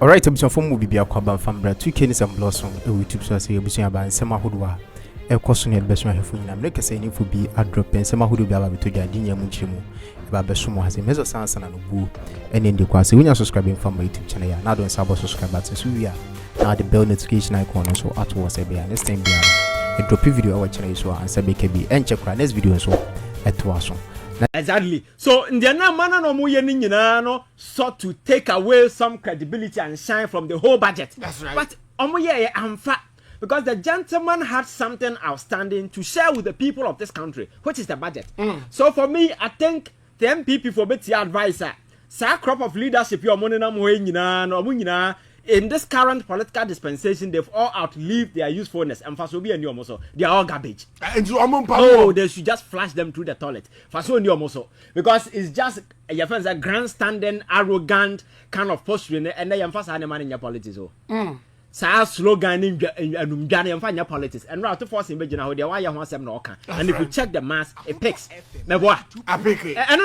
Alright, I'm from Mobile Quaban Fambra, 2 and Blossom, a YouTube source, a business about Sama Hudwa, a costing at best one for you. Make a saying if be a drop and Sama Hudu Baba to Jadinia Munchimu, about Besumo has a measure sans and a boo, and in the quasi when you're subscribing from my YouTube channel. Now don't subscribe buttons, so we are now the bell notification icon also afterwards. Next time, a drop video our channel so and Sabeke and check our next video so at Wasson. Exactly. So in the manner no more no sought to take away some credibility and shine from the whole budget. That's right. But I'm fat because the gentleman had something outstanding to share with the people of this country, which is the budget. So for me, I think the MPP for better advisor, sa crop of leadership your money no in this current political dispensation, they've all outlived their usefulness. And Fasobi and Yomoso, they are all garbage. Oh, they should just flush them through the toilet. Faso and Yomoso. Because it's just a grandstanding, arrogant kind of posture. And they emphasize on the man in your politics. Sa slogan in your politics. And now to force him, you know, they why you want them no can. And if you check the mass, it picks. And then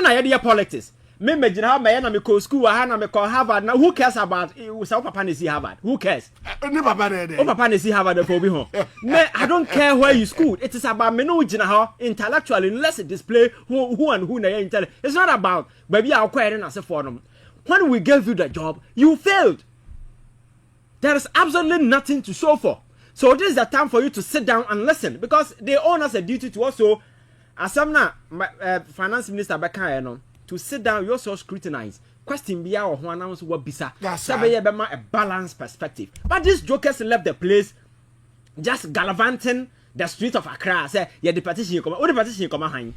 I had your politics. Me imagine how my enemy go school, I call Harvard. Now who cares about Papa Nisi Harvard? Who cares? Papa Nisi Harvard for me home. I don't care where you school. It is about me no how intellectually unless it display who and who they intelligent. It's not about baby I'll acquiring as a forum. When we gave you the job, you failed. There is absolutely nothing to show for. So this is the time for you to sit down and listen because they own us a duty to also as some finance minister Beka to sit down, you also scrutinize. Question be our one ounce what bisa. A balanced perspective. But these jokers left the place just gallivanting the streets of Accra. Say, yeah, the petition you come. What the petition you come behind?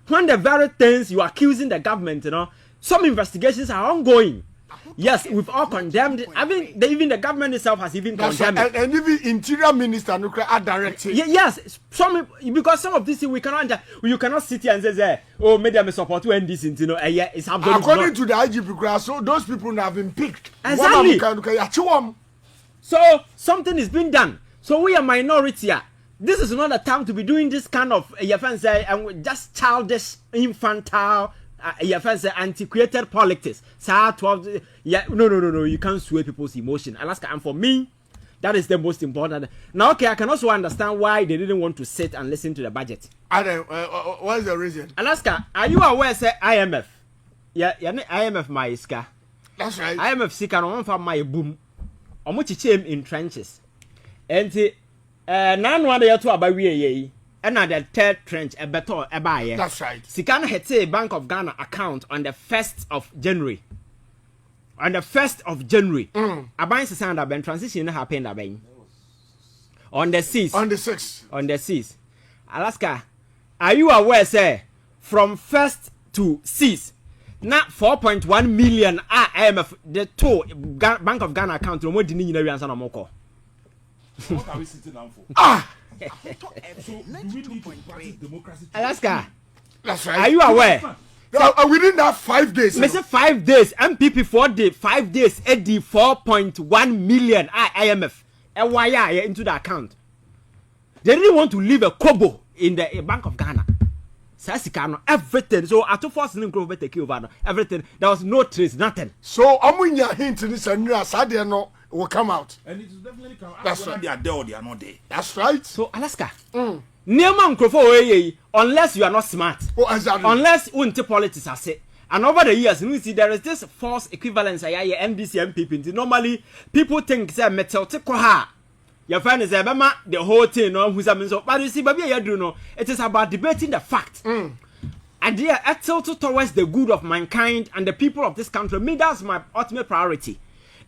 When the very things you are accusing the government, you know, some investigations are ongoing. Yes, we've all condemned it. I mean, even the government itself has even condemned it. And even Interior Minister are directing. Yes, because some of this we cannot. You cannot sit here and say, "Oh, maybe I support you and this." You know, yeah, it's absolutely according to the IGP. So those people have been picked. Exactly. So something is being done. So we are minority. This is not the time to be doing this kind of just childish, infantile. Antiquated politics. No, you can't sway people's emotion. Alaska, and for me, that is the most important. Now, okay, I can also understand why they didn't want to sit and listen to the budget. What is the reason? Alaska, are you aware, say IMF? Yeah, IMF my iska. That's right. IMF sika no one my boom. Omuchiche in trenches. And nan one day to abawie and the third trench a better a buyer. That's right. Sikan had a Bank of Ghana account on the 1st of January. On the 1st of January. A buying sound have been transition happened on the 6th. On the 6th. On the 6th. Alaska, are you aware, sir? From 1st to 6th, not 4.1 million IMF the two Bank of Ghana account no more didn't know. What are we sitting down for? So do we need to practice democracy? Alaska, that's right. Are you aware? Within that 5 days. Me say 5 days. MPP 4 days. 5 days. 4.1 million IMF. Wire into the account. They didn't want to leave a kobo in the Bank of Ghana. Everything. So at 2 force didn't take over. Everything. There was no trace. Nothing. So amunya hint in this and no will come out. And it will definitely come out. That's Whether right. they are there or they are not there. That's right. So Alaska. Unless you are not smart. Oh, exactly. Unless unti politics are say. And over the years, you see there is this false equivalence. NDC MPP. Normally, people think say metal tekoha. Your friend is the whole thing. No, who's so. But you see, baby, you do know. It is about debating the fact. And they are tilted towards the good of mankind and the people of this country. Me, that's my ultimate priority.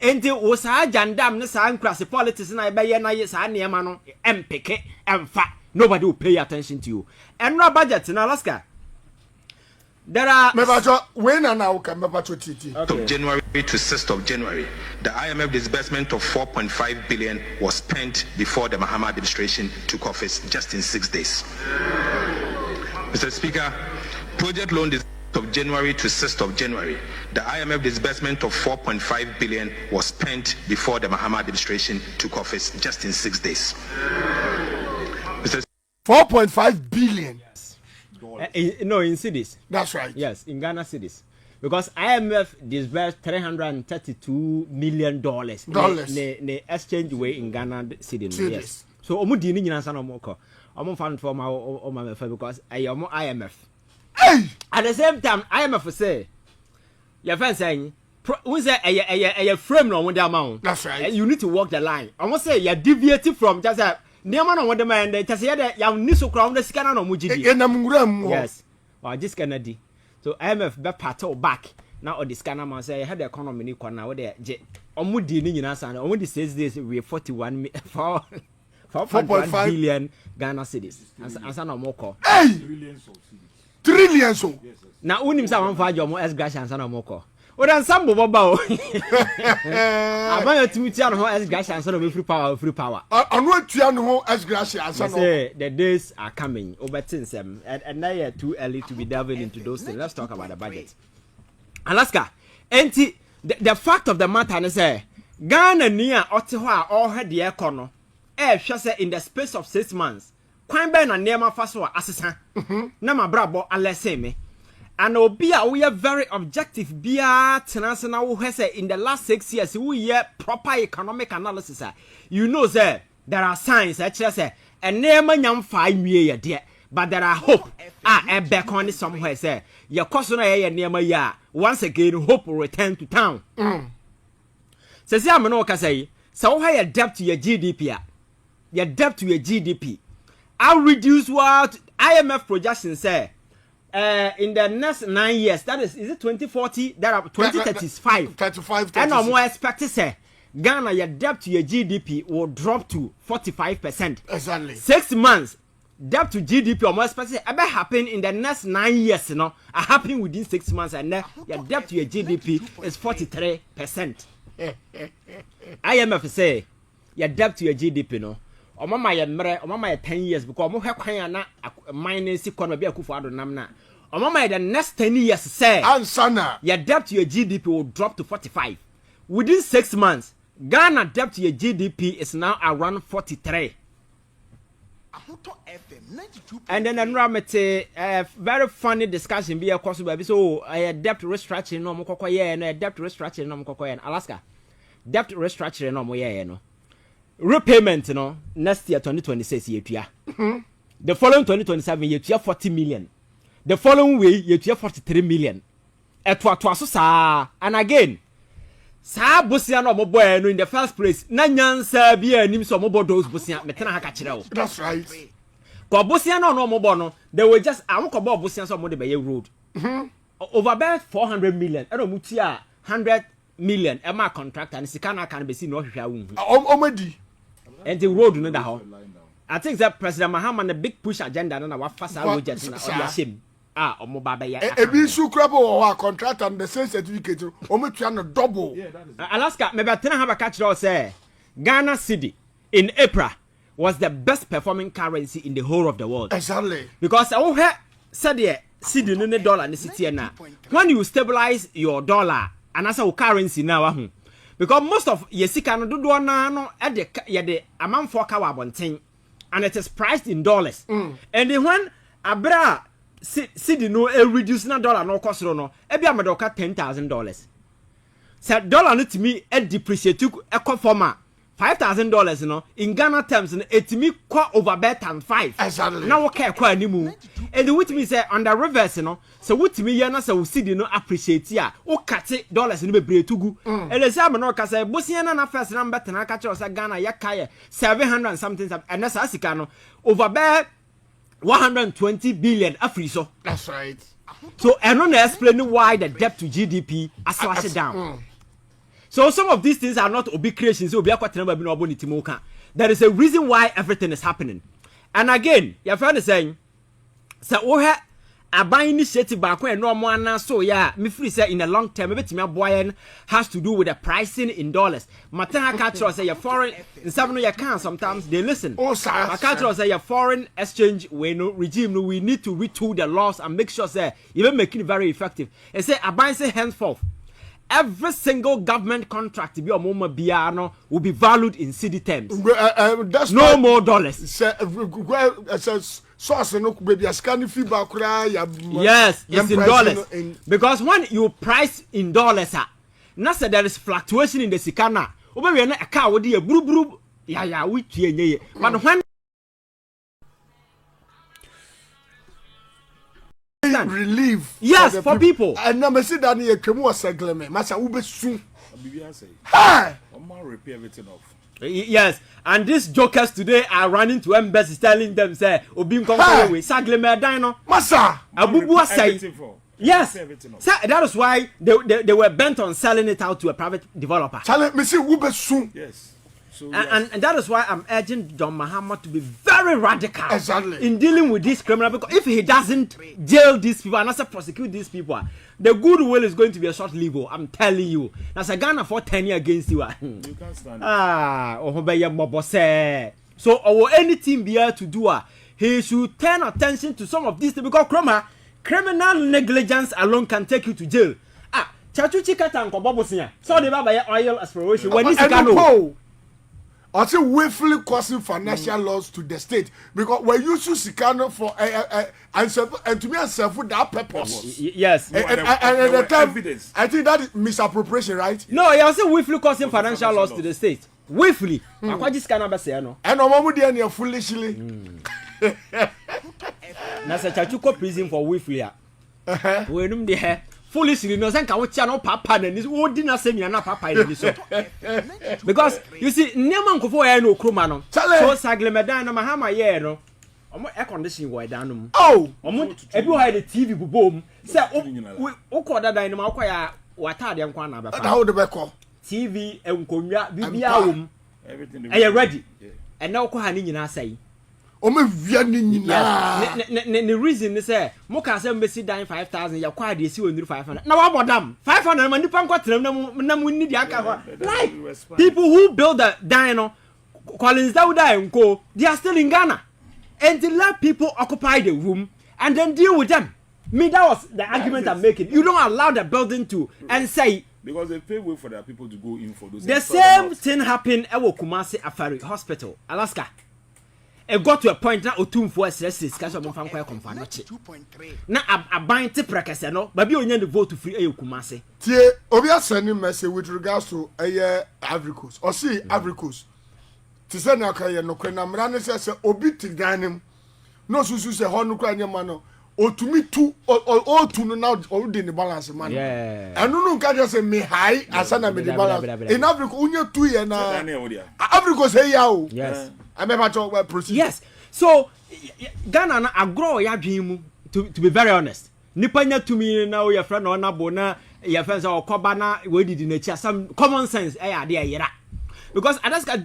And the Osa Jandam, Nessa, crassy politics, and I buy a nice animano, MPK, and fat. Nobody will pay attention to you. And no budget in Alaska. There are. When and now can TT. Of January to 6th of January, the IMF disbursement of 4.5 billion was spent before the Mahama administration took office just in 6 days. Mr. Speaker, project loan disbursement of January to 6th of January, the IMF disbursement of 4.5 billion was spent before the Mahama administration took office just in 6 days. 4.5 billion. No, in cities. That's right. Yes, in Ghana cities. because IMF disbursed $332 million ne exchange way in Ghana city. Yes. So omu di ni nyina sana omu ko. Omu fan for my because omu IMF. At the same time IMF say your friend saying we say a frame no wonder amount. That's right. You need to walk the line. Almost say you deviating from just a near man on the man just say that you need to crown the scanner no mujidi. Yes. Or just Kennedy. So IMF be part back. Now or the scanner man say had the economy ni kwa na we dey omudi ni nyina san omudi says this we 4.5 billion Ghana cedis. Ansa na moko. Trillions. Na unim sa wan fa jomo S gracia ansa na moko. O dan sambo boba o. Aban atimitia no ho S gracia ansa na free power. Anu atua no ho S gracia ansa no. Say the days are coming. Obertinsem and now too early to be delving into those things. Let's talk about the budget. Alaska, enti the fact of the matter is Ghana near Ottawa all had the econo. Say in the space of 6 months. Kwan be na nema faso asesa. Na mabrabo alese me. And obia we are very objective bia tenasena wo hese in the last 6 years we hear proper economic analysis. You know say there are signs actually say and nema nyam fa nwie ye de. But there are hope. A back on somewhere say your cost na ye nema ya. Once again hope will return to town. Say am no ka say so how your debt to your GDP your debt to your GDP. I'll reduce what IMF projections say in the next 9 years. That is it 2040? That are 2035. 35. And I'm more expected say Ghana your debt to your GDP will drop to 45%. Exactly. 6 months debt to GDP or more expected ever happen in the next 9 years. You know, happen within 6 months, and your debt to your GDP is 43%. IMF say your debt to your GDP no. Mama ya mre mama ya 10 years because mo hekwan na minus economy be akufo ado nam na mama ya the next 10 years say ansana your debt to your GDP will drop to 45 within 6 months. Ghana debt to your GDP is now around 43. And then another very funny discussion be across baby so debt restructuring no mo kokoye no debt restructuring no mo kokoye Alaska debt restructuring no mo ye no repayment no next year 2026 yetua the following 2027 yetua 40 million the following way yetua 43 million eto so saa and again saa bosia no moboy no in the first place na nyansa bia anim so mobo those bosia metena ha ka kire wo. That's right. Ko bosia no mobo no they were just amokobo bosia so mo de be road over about 400 million e no mutia 100 million e ma contractor and sika na kan be si no hwehwa wu omadi and the road no da ho. I think that President Mahama the big push agenda na wa fasa budget na o ya shame omo baba ya ebi su krabo o contract and the same certificate ometua no double. Alaska me betena ha baka kire o say Ghana cedi in April was the best performing currency in the whole of the world. Exactly. Because I he said the cedi no dollar ne city na when you stabilize your dollar and as a currency now because most of yesika no dodo na no e de amanfo ka wa bonten and it is priced in dollars. And then when abra cedi no reduce na dollar no cost no e bia me doka $10,000. So dollar no to me e depreciate e conforma $5,000 no in Ghana terms no it me kwa over better 5. Exactly. Now okay kwa animu and which means say on the reverse no so what me ya na say we cedi no appreciate ya o kate dollars no be bretugu and the same no ka say bosia na first na better na ka che say Ghana ya kai 700 and something and that's asika no over bear 120 billion afri so. That's right. So I don't explain why the debt to GDP has slashed down. So some of these things are not obi creations. There is a reason why everything is happening. And again, your friend is saying, so we have a buying initiative back when no more so yeah, me free say in the long term, maybe me boy has to do with the pricing in dollars. Matana culture say your foreign in some of your can sometimes they listen. Oh, sir. My culture say your foreign exchange we no regime no we need to retool the laws and make sure say even make it very effective. And say a buying say henceforth. Every single government contract be a moment biano will be valued in cedi terms. That's no more dollars. source no baby scan feedback kura ya. Yes, it's in dollars. Because when you price in dollars, na say there is fluctuation in the sikana. Obe na aka wo de buru ya we tue nye. But when relief, yes, for people. And now me see that you twemu wasagleme. Masa ube su. Bibi say. Ha! I'ma repair everything off. Yes, and these jokers today are running to embassies telling them say obi nkonko we sagleme dan no. Masa. Abubu asai. Yes, so that is why they were bent on selling it out to a private developer. Challenge me see ube su. Yes. So and that is why I'm urging John Mahama to be very radical in dealing with this criminal, because if he doesn't jail these people and also prosecute these people, the goodwill is going to be a short lived. I'm telling you. That's a Ghana for 10 years against you. You can't stand it. So our any team be here to do he should turn attention to some of these things, because criminal negligence alone can take you to jail. Chachu chikata and kobobosia. So the baba oil exploration when this can I say willfully causing financial loss to the state, because we use Sikano for and to me and serve for that purpose. Yes. And at the time, I think that is misappropriation, right? No, you say willfully causing financial loss to the state. Willfully. Akwa this kind of say no. And omo dey near foolishly. Na say chachuko prison for willfully. We num dey foolishly no say kan wo chia no papa na ni wo di na semia na papa na ni so. Because you see nema nkofo ya no kroma no. So saglemedan no Mahama ye no. Omo air condition wo dan no mu. Oh, omo ebi wo ha the TV bubom. Say wo ko dadan no ma wo ya watade nkwa na be fa. How the beko? TV enkonwa bibia wom. Everything. Are you ready? And now ko ha ni nyina say. Ome via ni nyina. The reason is say mo ka say mbesi dan 5,000 ya kwa de si onuru 500. Na wa bodam 500 ma nipa nkwatrem na mu ni di aka ho. Like people who build the dan no Collins Dauda enko, they are still in Ghana. And to let people occupy the room and then deal with them. Me, that was the argument I'm making. You don't allow the building to and say because they pay way for their people to go in for those. The same thing happened at Kumasi Afari Hospital, Alaska. It got to a point now Otum for SSS because of Mofam Kwai Komfanochi. Now I bind to practice no, but you only the vote to free Kumasi. Tie Obia sending message with regards to Ivory Coast. Or see Ivory Coast. To send a career no kwena mrane say obi tiganim. No susu say ho no kwa nyama no. O to me two or two no now already in the balance man. Yeah. And no can just say me high asana me the balance. In Africa unya 2 year na. Africa say ya o. Yes. I remember to proceed. Yes. So Ghana na agro ya dwimu to be very honest. Nipa nya to me na o your friend na ona bo na your friends o koba na we did in nature some common sense there yera. Because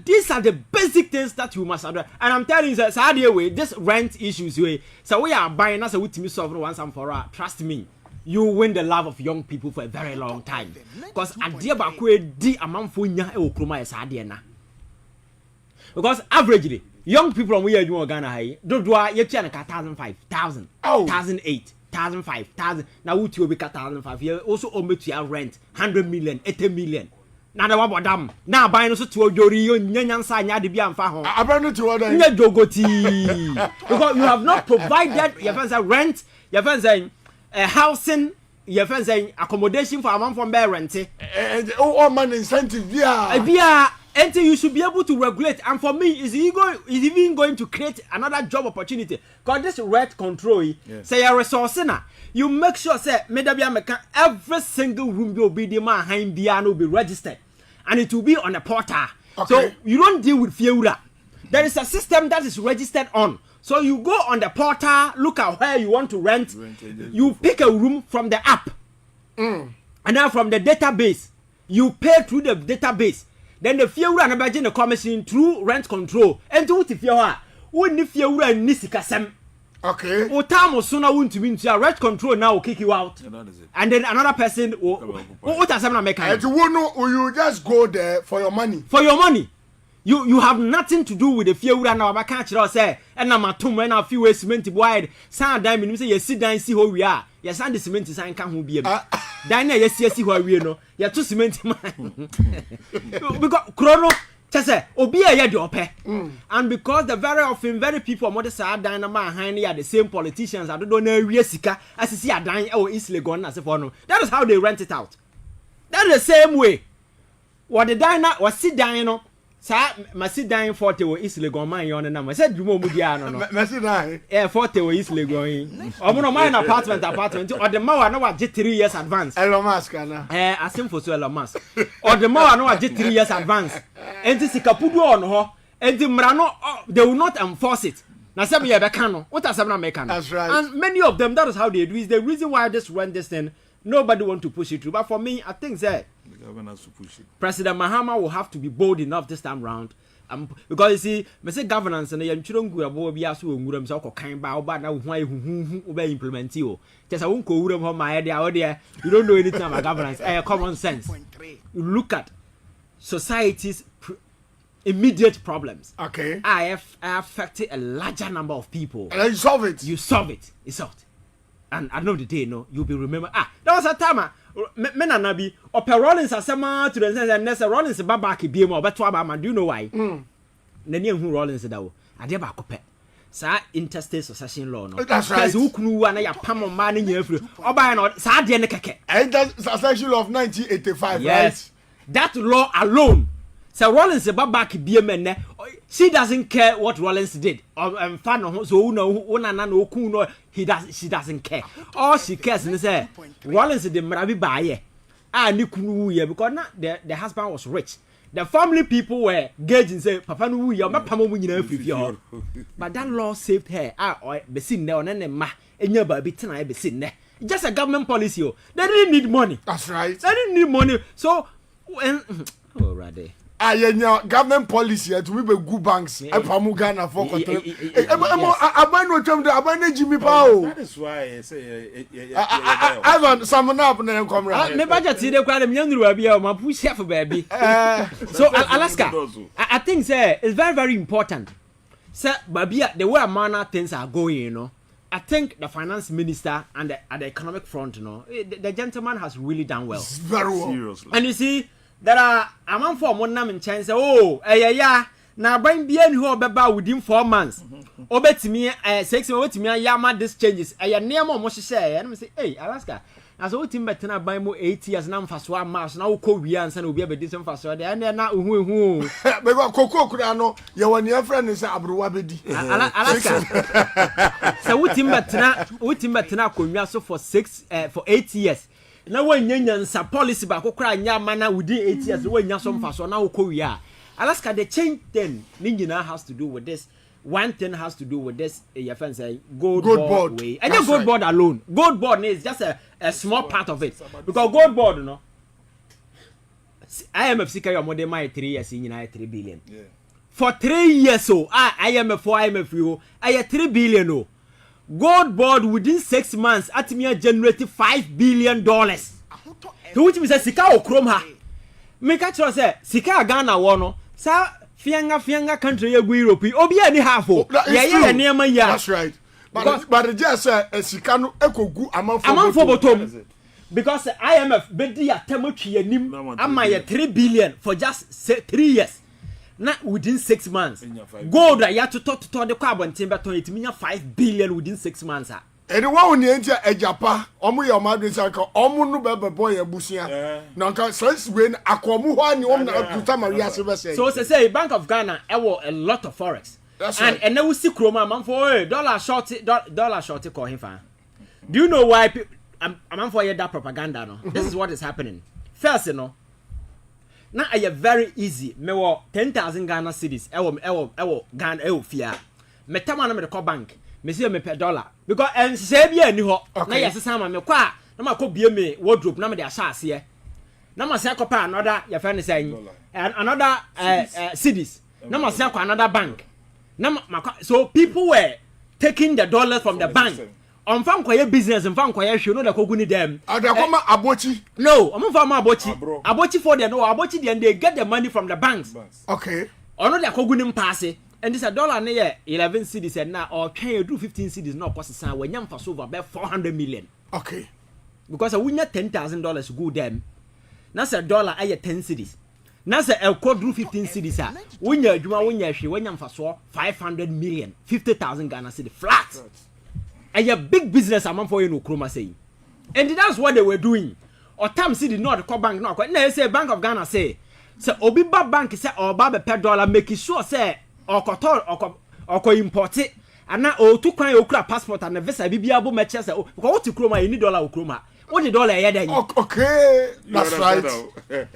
these are the basic things that you must address. And I'm telling you, sir, way this rent issues way. So we are buying us a with me solve once and for all. Trust me, you win the love of young people for a very long time. Because idea bakwe di amamfo nya e okroma e sade na. Because averagely, young people we are doing Ghana high, dodoa ye tia na 1,500, 1,000, 1,800, 1,500, 1,000. Now we will be 1,500. You also owe me to rent 100 million, 80 million. Na da wabodam na aban no so to ojori yo nyanyansa anya de bia mfa ho aban no to odan nya jogoti because you have not provided your friends rent your friends housing your friends accommodation for amount from bear rent oh man incentive via until you should be able to regulate. And for me is even going to create another job opportunity because this rent control say a resource na you make sure say every single room will be the man bia will be registered and it will be on a portal. Okay. So you don't deal with Fiura. There is a system that is registered on. So you go on the portal, look at where you want to rent you pick a room from the app. And then from the database, you pay through the database. Then the Fiura and the commission through rent control. And to what if you are when if you are nisikasem. Okay. O time sooner won't to mean to rent control now will kick you out. And then another person what has happened make and you just go there for your money. For your money. You have nothing to do with the Fiura now. I can't say and I'm at home when I feel cement wide. Sound diamond you say you sit down and see who we are. Yes, and the cement is ain't can be a Dina yes see where we know. You're too cement man. Because chrono say obi e de ope. And because the very people more say dan na man han the same politicians I don't know wie sika asisi adan e East Legon as for no. That is how they rent it out. That is the same way. What the dan na was sit dan no sa ma sit dan 40 wo East Legon man yon na ma say dwuma mu dia no no. Ma sit dan. 40 wo East Legon. Omo no man apartment or the man na wa 3 years advance. Elon Musk na. Asim for so Elon Musk. Or the man na wa 3 years advance. Enti sikapudu on ho. Enti mra no they will not enforce it. Na say me be kan no. What are na make kan? That's right. And many of them that is how they do is the reason why this thing nobody want to push it through. But for me I think that The government has to push it. President Mahama will have to be bold enough this time round. Because you see, me say governance and you children go about be asu nguram so kind ba na hu hu implement you. Just I won't go uram ho my idea you don't know anything about governance. Common sense. You look at society's immediate problems. Okay. I affected a larger number of people. And then you solve it. You solve it. It's solved. And at the end of the day, no, you'll be remember. There was a time. Men and Nabi, or Rollins are some to the sense that Nessa Rollins about back be more, but do you know why? Nany who Rollins though. I did back up. Sir, interstate succession law. No, that's right. Who knew and I pam man in your free. Or by not, Sardian Keke. And that's succession law of 1985. Yes. Right? That law alone. So Rollins about back be a man. She doesn't care what Rollins did. Or fan so no she doesn't care. All she cares is say Rollins the marabi baye. Ni kunu ye because the husband was rich. The family people were gauging say papa no ye ma pamo mu nyina afiri. But that law saved her. Be sin ne onene ma enya ba bi tena be sin ne. Just a government policy. They didn't need money. That's right. They didn't need money. So already government policy to be good banks. Pamu Ghana for control. That is why I say Ivan summon up and come round. Me budget see the crowd young be my push here for baby. So Alaska, I think say it's very very important. Sir, Babia, the way manner things are going, you know. I think the finance minister and at the economic front, you know, the gentleman has really done well. Very well. seriously. And you see, there are a man for one name in chance. Oh, yeah. Now, bring bien who about within 4 months. Obet me, 6 months, me, yama, this changes. I am near more, much say, and I say, hey, Alaska. As old Tim Betina buy more 8 years now for 1 month. Now, Korean and will be a decent for so. And they're not who. But Coco Kurano, your one year friend is Abruabedi. Alaska. So, what Tim Betina could be so for 8 years. Now when Yanyan's policy back cry mana within 8 years when Yasom Faso now Korea. Alaska the change then Ninja has to do with this. One thing has to do with this your friend say gold board way. And the gold board alone. Gold board is just a small part of it. Because gold board, you know. IMF secure your model my 3 years in United 3 billion. Yeah. For 3 years so IMF for IMF you I 3 billion oh. Gold board within 6 months at me generated $5 billion. To which me say sika okrom ha. Me catch you say sika Ghana wono. Sa fianga country ye go Europe. Obi ani half o. Yeah neema ya. That's right. But just sika no ekogu amanfo botom. Because IMF bedi atemotwe anim ama ye 3 billion for just 3 years. Not within 6 months. Gold I had to talk the carbon timber to it mean 5 billion within 6 months. Anyone who enter a Japa, Omu your mother is like Omu no bebe boy a busia. Nanka since when Akwamu one to Tamaria Silver say. So say Bank of Ghana a lot of forex. That's and right. And then we see Chroma man for dollar short call him fan. Do you know why I'm for that propaganda no? This is what is happening. First, you know. Now I very easy. Me wo 10,000 Ghana cedis. Ewo Ghana fia. Me tama na me call bank. Me see me per dollar. Because and say bia ni ho. Na yesesa ma me kwa na ma ko bie me wardrobe na me dey asha ase. Na ma say ko pa another your friend say another cedis. Na ma say ko another bank. Na ma so people were taking the dollars from the bank. On fan kwaye business and fan kwaye hwe no da kogu ni dem. Adakoma abochi. No, on fan ma abochi. Abochi for them no, abochi then they get the money from the banks. Okay. Ono da kogu ni mpasse. And this a dollar na ye 11 cedis and now or can you do 15 cedis no cost san when yam for over about 400 million. Okay. Because I win $10,000 go them. That's a dollar I 10 cedis. na say el code 15 cities a wonya adwuma wonya hwe wonya mfaso 500 million 50,000 Ghana cedi flat. And a big business amount for you no kroma say. And that's what they were doing. Or time city not call bank no say Bank of Ghana say obi ba bank say or ba be $1 make sure say or ko import it and now o to kwan okura passport and visa bibia bo match say because what kroma you need $1 kroma. What the dollar here then? Okay, that's right.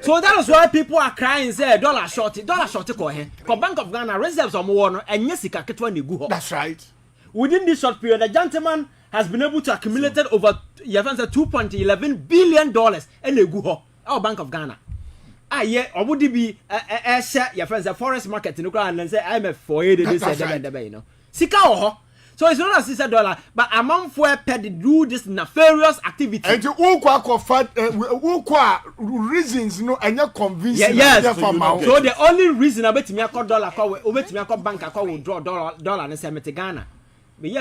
So that is why people are crying say dollar short ko he. Because Bank of Ghana reserves on more no enye sika ketwa na gu ho. That's right. Within this short period, the gentleman has been able to accumulate over $2.11 billion and a gu ho. Our Bank of Ghana. Yeah, or would it be share your friends the forest market in Ukraine and say I'm a for you this you know. Sika ho. So it's not as $6, but amount for pet do this nefarious activity. And you reasons no and you're convinced. Yes. So the only reason I bet me $1 call over to me bank I call withdraw $1 and say Ghana. But yeah.